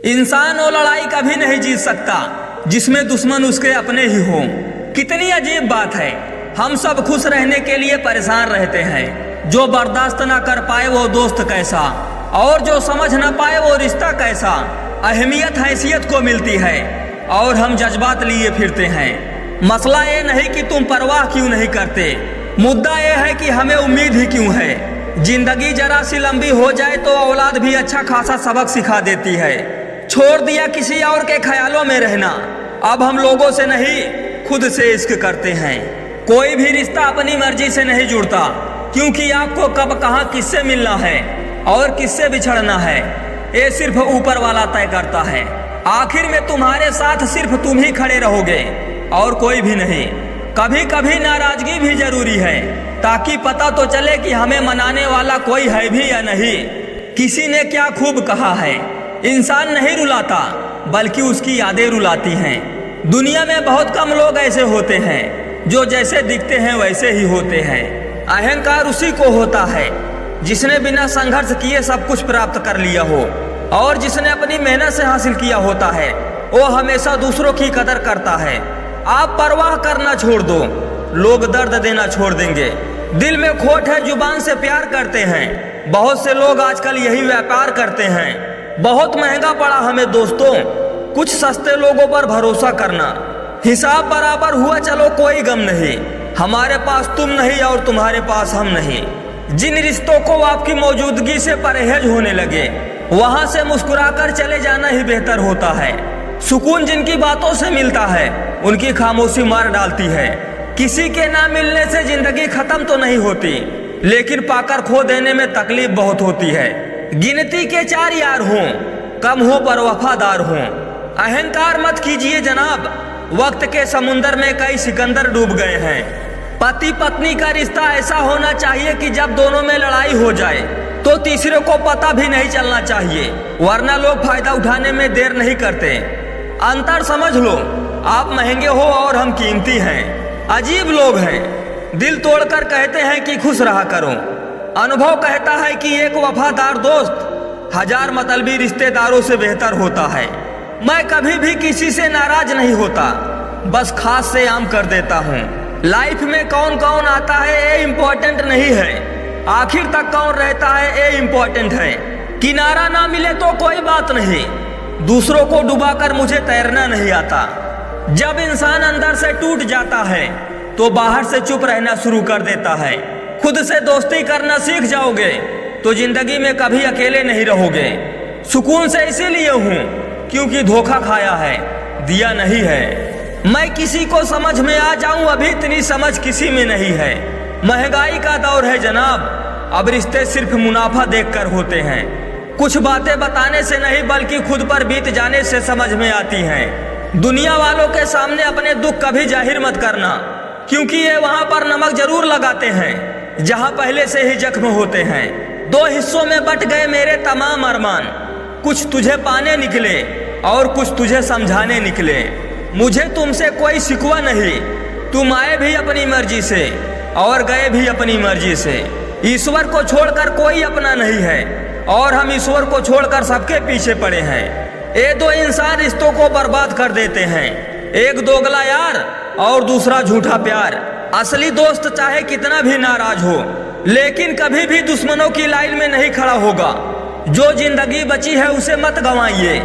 इंसान वो लड़ाई कभी नहीं जीत सकता जिसमें दुश्मन उसके अपने ही हों। कितनी अजीब बात है, हम सब खुश रहने के लिए परेशान रहते हैं। जो बर्दाश्त ना कर पाए वो दोस्त कैसा, और जो समझ ना पाए वो रिश्ता कैसा। अहमियत हैसियत को मिलती है और हम जज्बात लिए फिरते हैं। मसला ये नहीं कि तुम परवाह क्यों नहीं करते, मुद्दा ये है कि हमें उम्मीद ही क्यों है। जिंदगी जरा सी लंबी हो जाए तो औलाद भी अच्छा खासा सबक सिखा देती है। छोड़ दिया किसी और के ख्यालों में रहना, अब हम लोगों से नहीं खुद से इश्क करते हैं। कोई भी रिश्ता अपनी मर्जी से नहीं जुड़ता, क्योंकि आपको कब कहाँ किससे मिलना है और किससे बिछड़ना है ये सिर्फ ऊपर वाला तय करता है। आखिर में तुम्हारे साथ सिर्फ तुम ही खड़े रहोगे और कोई भी नहीं। कभी कभी नाराजगी भी जरूरी है, ताकि पता तो चले कि हमें मनाने वाला कोई है भी या नहीं। किसी ने क्या खूब कहा है, इंसान नहीं रुलाता बल्कि उसकी यादें रुलाती हैं। दुनिया में बहुत कम लोग ऐसे होते हैं जो जैसे दिखते हैं वैसे ही होते हैं। अहंकार उसी को होता है जिसने बिना संघर्ष किए सब कुछ प्राप्त कर लिया हो, और जिसने अपनी मेहनत से हासिल किया होता है वो हमेशा दूसरों की कदर करता है। आप परवाह करना छोड़ दो, लोग दर्द देना छोड़ देंगे। दिल में खोट है, जुबान से प्यार करते हैं। बहुत से लोग आजकल यही व्यापार करते हैं। बहुत महंगा पड़ा हमें दोस्तों कुछ सस्ते लोगों पर भरोसा करना। हिसाब बराबर हुआ चलो कोई गम नहीं, हमारे पास तुम नहीं और तुम्हारे पास हम नहीं। जिन रिश्तों को आपकी मौजूदगी से परहेज होने लगे वहां से मुस्कुराकर चले जाना ही बेहतर होता है। सुकून जिनकी बातों से मिलता है उनकी खामोशी मार डालती है। किसी के ना मिलने से जिंदगी खत्म तो नहीं होती, लेकिन पाकर खो देने में तकलीफ बहुत होती है। गिनती के 4 यार हों, कम हो पर वफादार हों। अहंकार मत कीजिए जनाब, वक्त के समुंदर में कई सिकंदर डूब गए हैं। पति पत्नी का रिश्ता ऐसा होना चाहिए कि जब दोनों में लड़ाई हो जाए तो तीसरे को पता भी नहीं चलना चाहिए, वरना लोग फायदा उठाने में देर नहीं करते। अंतर समझ लो, आप महंगे हो और हम कीमती हैं। अजीब लोग हैं, दिल तोड़कर कहते हैं कि खुश रहा करो। अनुभव कहता है कि एक वफादार दोस्त 1000 मतलबी रिश्तेदारों से बेहतर होता है। मैं कभी भी किसी से नाराज नहीं होता, बस खास से आम कर देता हूँ। लाइफ में कौन कौन आता है ये इम्पोर्टेंट नहीं है, आखिर तक कौन रहता है ये इम्पोर्टेंट है। किनारा ना मिले तो कोई बात नहीं, दूसरों को डुबाकर मुझे तैरना नहीं आता। जब इंसान अंदर से टूट जाता है तो बाहर से चुप रहना शुरू कर देता है। खुद से दोस्ती करना सीख जाओगे तो जिंदगी में कभी अकेले नहीं रहोगे। सुकून से इसीलिए हूँ क्योंकि धोखा खाया है, दिया नहीं है। मैं किसी को समझ में आ जाऊं अभी इतनी समझ किसी में नहीं है। महंगाई का दौर है जनाब, अब रिश्ते सिर्फ मुनाफा देखकर होते हैं। कुछ बातें बताने से नहीं बल्कि खुद पर बीत जाने से समझ में आती हैं। दुनिया वालों के सामने अपने दुख कभी जाहिर मत करना, क्योंकि ये वहां पर नमक जरूर लगाते हैं जहां पहले से ही जख्म होते हैं। 2 हिस्सों में बट गए मेरे तमाम अरमान, कुछ तुझे पाने निकले और कुछ तुझे समझाने निकले। मुझे तुमसे कोई शिकवा नहीं, तुम आए भी अपनी मर्जी से और गए भी अपनी मर्जी से। ईश्वर को छोड़कर कोई अपना नहीं है और हम ईश्वर को छोड़कर सबके पीछे पड़े हैं। ये 2 इंसान रिश्तों को बर्बाद कर देते हैं, एक दोगला यार और दूसरा झूठा प्यार। असली दोस्त चाहे कितना भी नाराज हो, लेकिन कभी भी दुश्मनों की लाइन में नहीं खड़ा होगा। जो जिंदगी बची है उसे मत गंवाइए,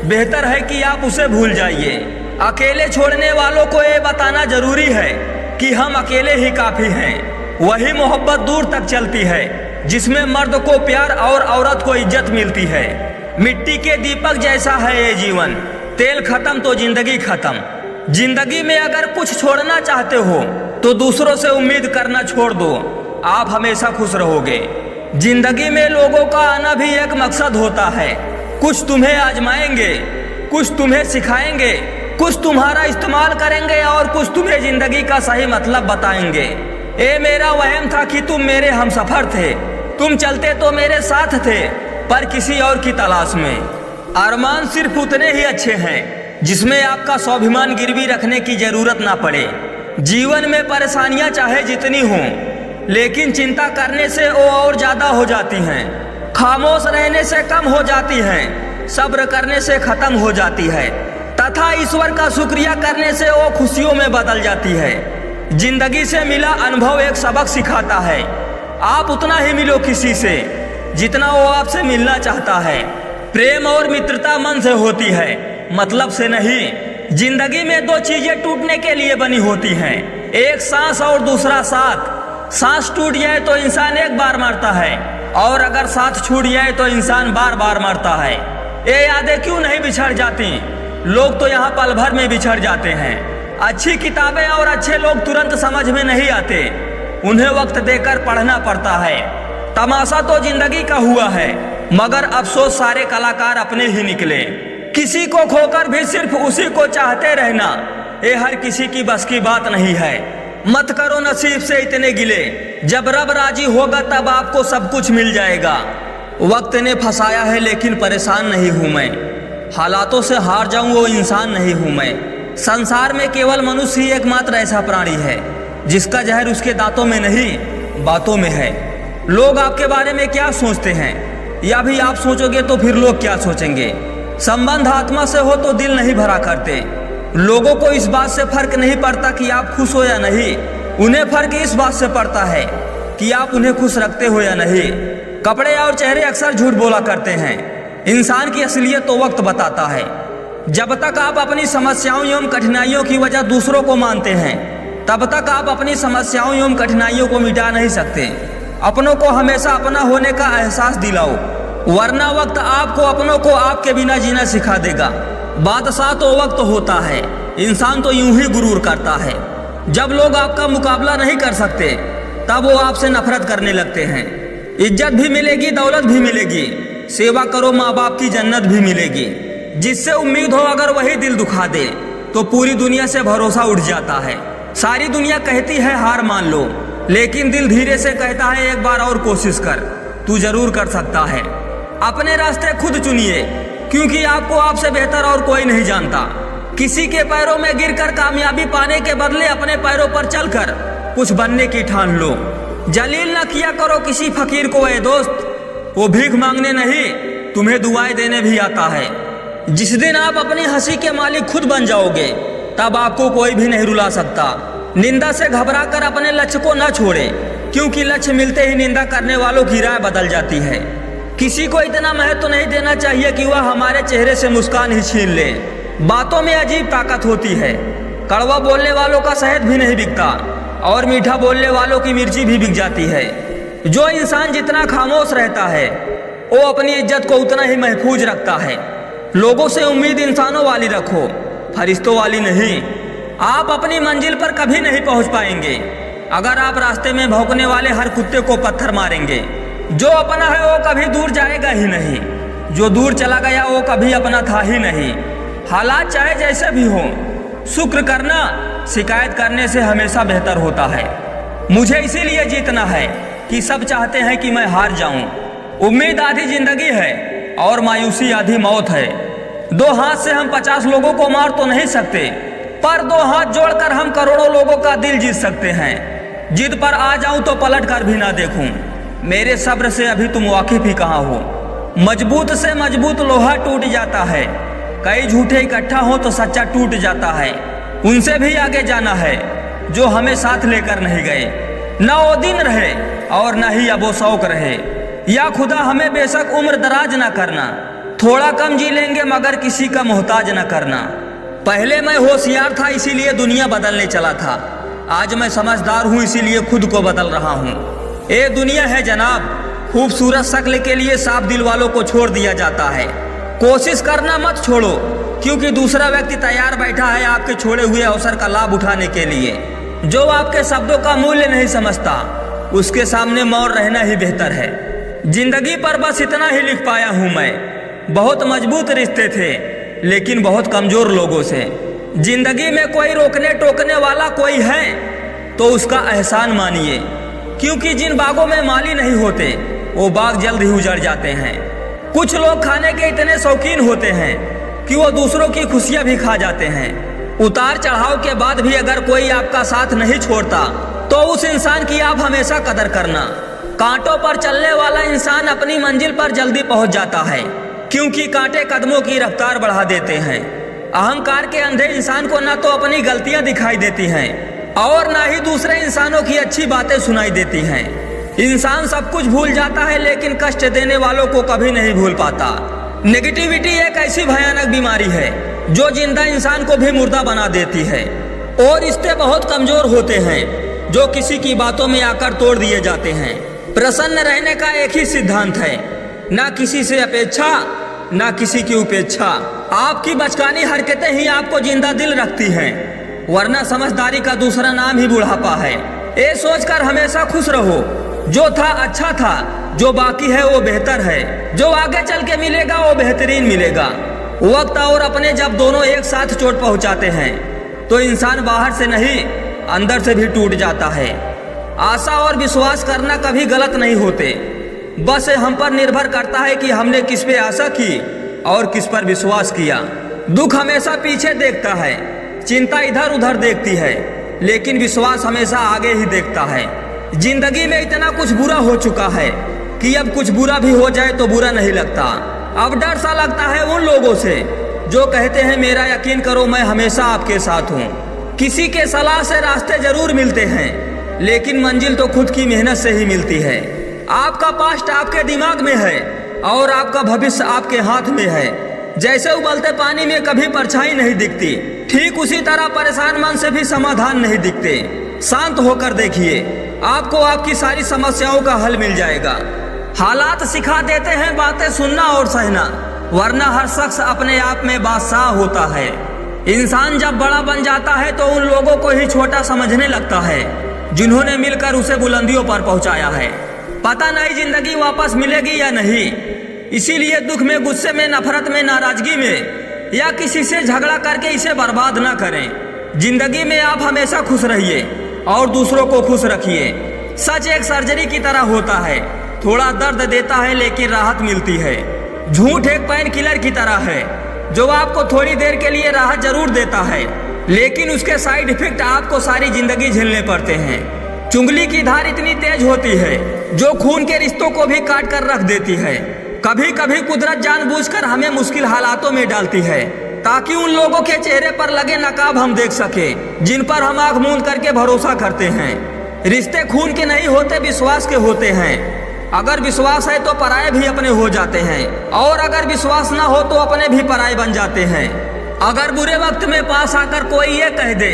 बेहतर है कि आप उसे भूल जाइए। अकेले छोड़ने वालों को ये बताना जरूरी है कि हम अकेले ही काफी हैं। वही मोहब्बत दूर तक चलती है जिसमें मर्द को प्यार और औरत को इज्जत मिलती है। मिट्टी के दीपक जैसा है ये जीवन, तेल खत्म तो जिंदगी खत्म। जिंदगी में अगर कुछ छोड़ना चाहते हो तो दूसरों से उम्मीद करना छोड़ दो, आप हमेशा खुश रहोगे। जिंदगी में लोगों का आना भी एक मकसद होता है। कुछ तुम्हें आजमाएंगे, कुछ तुम्हें सिखाएंगे, कुछ तुम्हारा इस्तेमाल करेंगे और कुछ तुम्हें जिंदगी का सही मतलब बताएंगे। ए मेरा वहम था कि तुम मेरे हमसफर थे, तुम चलते तो मेरे साथ थे पर किसी और की तलाश में। अरमान सिर्फ उतने ही अच्छे हैं जिसमें आपका स्वाभिमान गिरवी रखने की जरूरत ना पड़े। जीवन में परेशानियां चाहे जितनी हों, लेकिन चिंता करने से वो और ज्यादा हो जाती हैं। खामोश रहने से कम हो जाती हैं। सब्र करने से खत्म हो जाती है तथा ईश्वर का शुक्रिया करने से वो खुशियों में बदल जाती है। जिंदगी से मिला अनुभव एक सबक सिखाता है। आप उतना ही मिलो किसी से जितना वो आपसे मिलना चाहता है। प्रेम और मित्रता मन से होती है, मतलब से नहीं। जिंदगी में दो चीजें टूटने के लिए बनी होती हैं, एक सांस और दूसरा साथ। सांस टूट जाए तो इंसान एक बार मरता है और अगर साथ छूट जाए तो इंसान बार बार मरता है। ये यादें क्यों नहीं बिछड़ जाती? लोग तो यहाँ पल भर में बिछड़ जाते हैं। अच्छी किताबें और अच्छे लोग तुरंत समझ में नहीं आते, उन्हें वक्त देकर पढ़ना पड़ता है। तमाशा तो जिंदगी का हुआ है, मगर अफसोस सारे कलाकार अपने ही निकले। किसी को खोकर भी सिर्फ उसी को चाहते रहना, ये हर किसी की बस की बात नहीं है। मत करो नसीब से इतने गिले, जब रब राजी होगा तब आपको सब कुछ मिल जाएगा। वक्त ने फंसाया है लेकिन परेशान नहीं हूँ मैं, हालातों से हार जाऊं वो इंसान नहीं हूँ मैं। संसार में केवल मनुष्य ही एकमात्र ऐसा प्राणी है जिसका जहर उसके दांतों में नहीं बातों में है। लोग आपके बारे में क्या सोचते हैं या भी आप सोचोगे तो फिर लोग क्या सोचेंगे। संबंध आत्मा से हो तो दिल नहीं भरा करते। लोगों को इस बात से फर्क नहीं पड़ता कि आप खुश हो या नहीं, उन्हें फर्क इस बात से पड़ता है कि आप उन्हें खुश रखते हो या नहीं। कपड़े और चेहरे अक्सर झूठ बोला करते हैं, इंसान की असलियत तो वक्त बताता है। जब तक आप अपनी समस्याओं एवं कठिनाइयों की वजह दूसरों को मानते हैं तब तक आप अपनी समस्याओं एवं कठिनाइयों को मिटा नहीं सकते। अपनों को हमेशा अपना होने का एहसास दिलाओ, वरना वक्त आपको अपनों को आपके बिना जीना सिखा देगा। बादशाह तो वक्त होता है, इंसान तो यूं ही गुरूर करता है। जब लोग आपका मुकाबला नहीं कर सकते तब वो आपसे नफरत करने लगते हैं। इज्जत भी मिलेगी, दौलत भी मिलेगी, सेवा करो माँ बाप की जन्नत भी मिलेगी। जिससे उम्मीद हो अगर वही दिल दुखा दे तो पूरी दुनिया से भरोसा उठ जाता है। सारी दुनिया कहती है हार मान लो, लेकिन दिल धीरे से कहता है एक बार और कोशिश कर, तू जरूर कर सकता है। अपने रास्ते खुद चुनिए, क्योंकि आपको आपसे बेहतर और कोई नहीं जानता। किसी के पैरों में गिरकर कामयाबी पाने के बदले अपने पैरों पर चलकर कुछ बनने की ठान लो। जलील न किया करो किसी फकीर को ए दोस्त, वो भीख मांगने नहीं तुम्हें दुआएं देने भी आता है। जिस दिन आप अपनी हंसी के मालिक खुद बन जाओगे तब आपको कोई भी नहीं रुला सकता। निंदा से घबराकर अपने लक्ष्य को न छोड़े, क्योंकि लक्ष्य मिलते ही निंदा करने वालों की राय बदल जाती है। किसी को इतना महत्व तो नहीं देना चाहिए कि वह हमारे चेहरे से मुस्कान ही छीन ले। बातों में अजीब ताकत होती है, कड़वा बोलने वालों का शहद भी नहीं बिकता और मीठा बोलने वालों की मिर्ची भी बिक जाती है। जो इंसान जितना खामोश रहता है वो अपनी इज्जत को उतना ही महफूज रखता है। लोगों से उम्मीद इंसानों वाली रखो, फरिश्तों वाली नहीं। आप अपनी मंजिल पर कभी नहीं पहुंच पाएंगे अगर आप रास्ते में भौंकने वाले हर कुत्ते को पत्थर मारेंगे। जो अपना है वो कभी दूर जाएगा ही नहीं, जो दूर चला गया वो कभी अपना था ही नहीं। हालात चाहे जैसे भी हो, शुक्र करना शिकायत करने से हमेशा बेहतर होता है। मुझे इसीलिए जीतना है कि सब चाहते हैं कि मैं हार जाऊं। उम्मीद आधी जिंदगी है और मायूसी आधी मौत है। दो हाथ से हम 50 लोगों को मार तो नहीं सकते, पर दो हाथ जोड़कर हम करोड़ों लोगों का दिल जीत सकते हैं। जिद पर आ जाऊं तो पलट कर भी ना देखूं। मेरे सब्र से अभी तुम वाकिफ ही कहाँ हो। मजबूत से मजबूत लोहा टूट जाता है, कई झूठे इकट्ठा हो तो सच्चा टूट जाता है। उनसे भी आगे जाना है जो हमें साथ लेकर नहीं गए। न वो दिन रहे और न ही अब वो शौक रहे। या खुदा हमें बेशक उम्र दराज न करना, थोड़ा कम जी लेंगे मगर किसी का मोहताज न करना। पहले मैं होशियार था इसीलिए दुनिया बदलने चला था, आज मैं समझदार हूँ इसीलिए खुद को बदल रहा हूँ। ये दुनिया है जनाब, खूबसूरत शक्ल के लिए साफ दिल वालों को छोड़ दिया जाता है। कोशिश करना मत छोड़ो, क्योंकि दूसरा व्यक्ति तैयार बैठा है आपके छोड़े हुए अवसर का लाभ उठाने के लिए। जो आपके शब्दों का मूल्य नहीं समझता उसके सामने मौन रहना ही बेहतर है। जिंदगी पर बस इतना ही लिख पाया हूँ मैं। बहुत मजबूत रिश्ते थे लेकिन बहुत कमजोर लोगों से। जिंदगी में कोई रोकने टोकने वाला कोई है तो उसका एहसान मानिए, क्योंकि जिन बागों में माली नहीं होते वो बाग जल्द ही उजड़ जाते हैं। कुछ लोग खाने के इतने शौकीन होते हैं कि वो दूसरों की खुशियां भी खा जाते हैं। उतार चढ़ाव के बाद भी अगर कोई आपका साथ नहीं छोड़ता तो उस इंसान की आप हमेशा कदर करना। कांटों पर चलने वाला इंसान अपनी मंजिल पर जल्दी पहुंच जाता है, क्योंकि कांटे कदमों की रफ्तार बढ़ा देते हैं। अहंकार के अंधे इंसान को न तो अपनी गलतियां दिखाई देती हैं और न ही दूसरे इंसानों की अच्छी बातें सुनाई देती हैं। इंसान सब कुछ भूल जाता है लेकिन कष्ट देने वालों को कभी नहीं भूल पाता। नेगेटिविटी एक ऐसी भयानक बीमारी है जो जिंदा इंसान को भी मुर्दा बना देती है और रिश्ते बहुत कमजोर होते हैं जो किसी की बातों में आकर तोड़ दिए जाते हैं। प्रसन्न रहने का एक ही सिद्धांत है, ना किसी से अपेक्षा ना किसी की उपेक्षा। आपकी बचकानी हरकतें ही आपको जिंदा दिल रखती हैं, वरना समझदारी का दूसरा नाम ही बुढ़ापा है। ये सोचकर हमेशा खुश रहो, जो था अच्छा था, जो बाकी है वो बेहतर है, जो आगे चल के मिलेगा वो बेहतरीन मिलेगा। वक्त और अपने जब दोनों एक साथ चोट पहुंचाते हैं तो इंसान बाहर से नहीं अंदर से भी टूट जाता है। आशा और विश्वास करना कभी गलत नहीं होते, बस हम पर निर्भर करता है कि हमने किस पे आशा की और किस पर विश्वास किया। दुख हमेशा पीछे देखता है, चिंता इधर उधर देखती है, लेकिन विश्वास हमेशा आगे ही देखता है। जिंदगी में इतना कुछ बुरा हो चुका है कि अब कुछ बुरा भी हो जाए तो बुरा नहीं लगता। अब डर सा लगता है उन लोगों से जो कहते हैं मेरा यकीन करो मैं हमेशा आपके साथ हूँ। किसी के सलाह से रास्ते जरूर मिलते हैं, लेकिन मंजिल तो खुद की मेहनत से ही मिलती है। आपका पास्ट आपके दिमाग में है और आपका भविष्य आपके हाथ में है। जैसे उबलते पानी में कभी परछाई नहीं दिखती, ठीक उसी तरह परेशान मन से भी समाधान नहीं दिखते। शांत होकर देखिए, आपको आपकी सारी समस्याओं का हल मिल जाएगा। हालात सिखा देते हैं बातें सुनना और सहना, वरना हर शख्स अपने आप में बादशाह होता है। इंसान जब बड़ा बन जाता है तो उन लोगों को ही छोटा समझने लगता है जिन्होंने मिलकर उसे बुलंदियों पर पहुंचाया है। पता नहीं जिंदगी वापस मिलेगी या नहीं, इसीलिए दुख में, गुस्से में, नफरत में, नाराजगी में या किसी से झगड़ा करके इसे बर्बाद ना करें। जिंदगी में आप हमेशा खुश रहिए और दूसरों को खुश रखिए। सच एक सर्जरी की तरह होता है, थोड़ा दर्द देता है लेकिन राहत मिलती है। झूठ एक पेन किलर की तरह है जो आपको थोड़ी देर के लिए राहत जरूर देता है, लेकिन उसके साइड इफेक्ट आपको सारी जिंदगी झेलने पड़ते हैं। चुंगली की धार इतनी तेज होती है जो खून के रिश्तों को भी काट कर रख देती है। कभी कभी कुदरत जानबूझकर हमें मुश्किल हालातों में डालती है ताकि उन लोगों के चेहरे पर लगे नकाब हम देख सके जिन पर हम आंख मूंद करके भरोसा करते हैं। रिश्ते खून के नहीं होते, विश्वास के होते हैं। अगर विश्वास है तो पराये भी अपने हो जाते हैं और अगर विश्वास ना हो तो अपने भी पराये बन जाते हैं। अगर बुरे वक्त में पास आकर कोई ये कह दे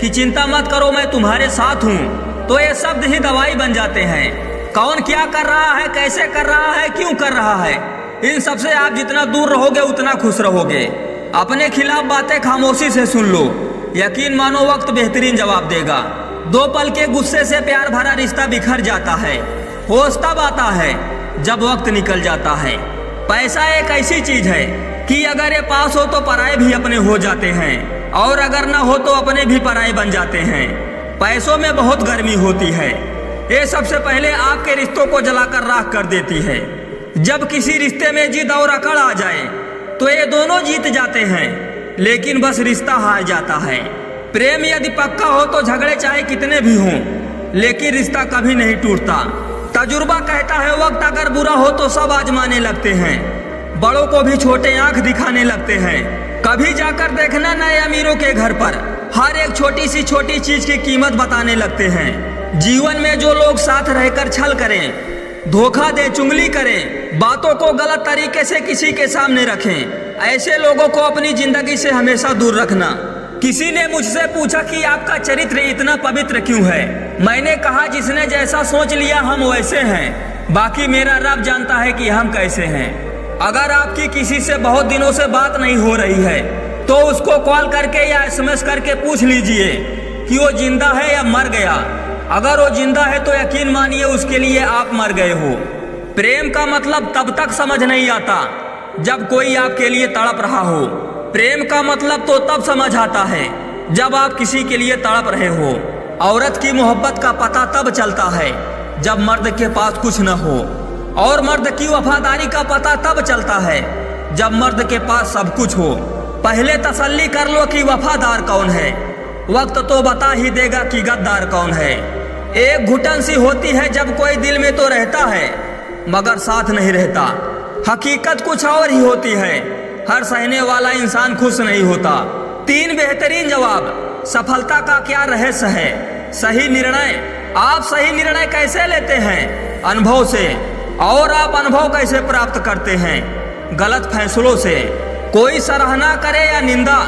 कि चिंता मत करो मैं तुम्हारे साथ हूँ, तो ये शब्द ही दवाई बन जाते हैं। कौन क्या कर रहा है, कैसे कर रहा है, क्यों कर रहा है, इन सब से आप जितना दूर रहोगे उतना खुश रहोगे। अपने खिलाफ बातें खामोशी से सुन लो, यकीन मानो वक्त बेहतरीन जवाब देगा। 2 पल के गुस्से से प्यार भरा रिश्ता बिखर जाता है। होश तब आता है जब वक्त निकल जाता है। पैसा एक ऐसी चीज है कि अगर ये पास हो तो पराये भी अपने हो जाते हैं और अगर ना हो तो अपने भी पराये बन जाते हैं। पैसों में बहुत गर्मी होती है, ये सबसे पहले आपके रिश्तों को जलाकर राख कर देती है। जब किसी रिश्ते में जिद और अकड़ आ जाए तो ये दोनों जीत जाते हैं, लेकिन बस रिश्ता हार जाता है। प्रेम यदि पक्का हो तो झगड़े चाहे कितने भी हों, लेकिन रिश्ता कभी नहीं टूटता। तजुर्बा कहता है वक्त अगर बुरा हो तो सब आजमाने लगते हैं, बड़ों को भी छोटे आंख दिखाने लगते हैं। कभी जाकर देखना नए अमीरों के घर पर हर एक छोटी सी छोटी चीज की कीमत बताने लगते हैं। जीवन में जो लोग साथ रहकर छल करें, धोखा दे, चुगली करें, बातों को गलत तरीके से किसी के सामने रखें, ऐसे लोगों को अपनी जिंदगी से हमेशा दूर रखना। किसी ने मुझसे पूछा कि आपका चरित्र इतना पवित्र क्यों है। मैंने कहा जिसने जैसा सोच लिया हम वैसे हैं, बाकी मेरा रब जानता है कि हम कैसे हैं। अगर आपकी किसी से बहुत दिनों से बात नहीं हो रही है तो उसको कॉल करके या SMS करके पूछ लीजिए कि वो जिंदा है या मर गया। अगर वो जिंदा है तो यकीन मानिए उसके लिए आप मर गए हो। प्रेम का मतलब तब तक समझ नहीं आता जब कोई आपके लिए तड़प रहा हो। प्रेम का मतलब तो तब समझ आता है जब आप किसी के लिए तड़प रहे हो। औरत की मोहब्बत का पता तब चलता है जब मर्द के पास कुछ न हो, और मर्द की वफादारी का पता तब चलता है जब मर्द के पास सब कुछ हो। पहले तसल्ली कर लो कि वफादार कौन है, वक्त तो बता ही देगा कि गद्दार कौन है। एक घुटन सी होती है जब कोई दिल में तो रहता है मगर साथ नहीं रहता। हकीकत कुछ और ही होती है। हर सहने वाला इंसान खुश नहीं होता। 3 बेहतरीन जवाब। सफलता का क्या रहस्य है? सही निर्णय। आप सही निर्णय कैसे लेते हैं? अनुभव से। और आप अनुभव कैसे प्राप्त करते हैं? गलत फैसलों से। कोई सराहना करे या निंदा,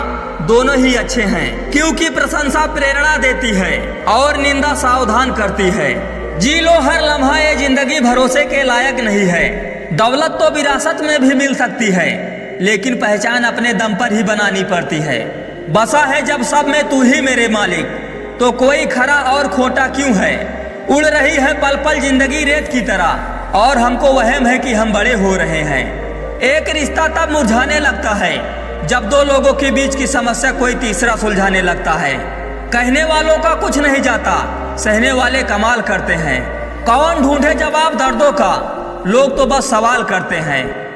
दोनों ही अच्छे हैं, क्योंकि प्रशंसा प्रेरणा देती है और निंदा सावधान करती है। जी लो हर लम्हा, ये जिंदगी भरोसे के लायक नहीं है। दौलत तो विरासत में भी मिल सकती है, लेकिन पहचान अपने दम पर ही बनानी पड़ती है। बसा है जब सब में तू ही मेरे मालिक, तो कोई खरा और खोटा क्यों है? उड़ रही है पल पल जिंदगी रेत की तरह, और हमको वहम है कि हम बड़े हो रहे हैं। एक रिश्ता तब मुरझाने लगता है जब 2 लोगों के बीच की समस्या कोई तीसरा सुलझाने लगता है। कहने वालों का कुछ नहीं जाता, सहने वाले कमाल करते हैं। कौन ढूंढे जवाब दर्दों का? लोग तो बस सवाल करते हैं।